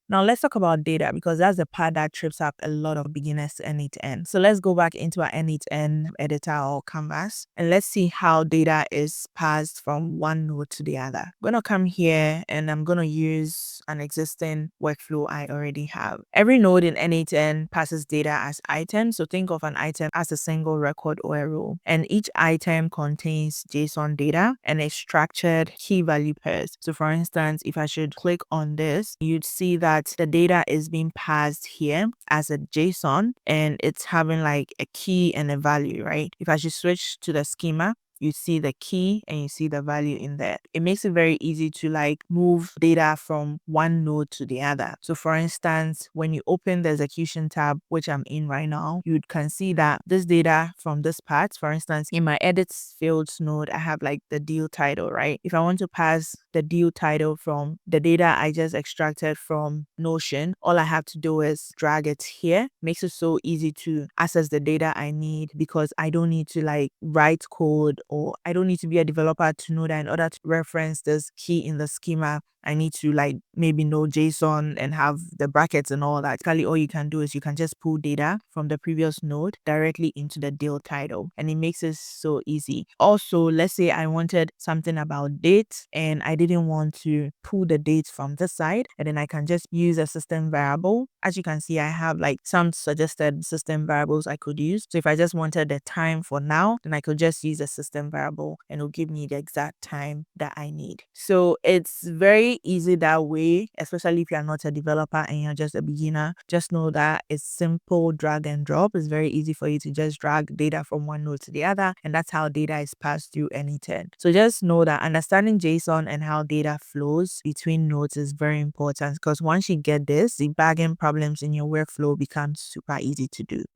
Now let's talk about data, because that's the part that trips up a lot of beginners to n8n. So let's go back into our n8n editor or canvas, and let's see how data is passed from one node to the other. I'm gonna come here and I'm gonna use an existing workflow I already have. Every node in n8n passes data as items. So think of an item as a single record or a row, and each item contains JSON data and a structured key value pairs. So for instance, if I should click on this, you'd see that the data is being passed here as a JSON and it's having like a key and a value, right? If I should switch to the schema, you see the key and you see the value in there. It makes it very easy to like move data from one node to the other. So for instance, when you open the execution tab, which I'm in right now, you can see that this data from this part, for instance, in my edits fields node, I have like the deal title, right? If I want to pass the deal title from the data I just extracted from Notion, all I have to do is drag it here. Makes it so easy to access the data I need, because I don't need to like write code, or I don't need to be a developer to know that in order to reference this key in the schema, I need to like maybe know JSON and have the brackets and all that. Basically, all you can do is you can just pull data from the previous node directly into the deal title, and it makes it so easy. Also, let's say I wanted something about date and I didn't want to pull the date from this side, and then I can just use a system variable. As you can see, I have like some suggested system variables I could use. So if I just wanted the time for now, then I could just use a system variable and it'll give me the exact time that I need. So it's very easy that way, especially if you're not a developer and you're just a beginner. Just know that it's simple drag and drop. It's very easy for you to just drag data from one node to the other, and that's how data is passed through n8n. So just know that understanding JSON and how data flows between nodes is very important, because once you get this, debugging problems in your workflow becomes super easy to do.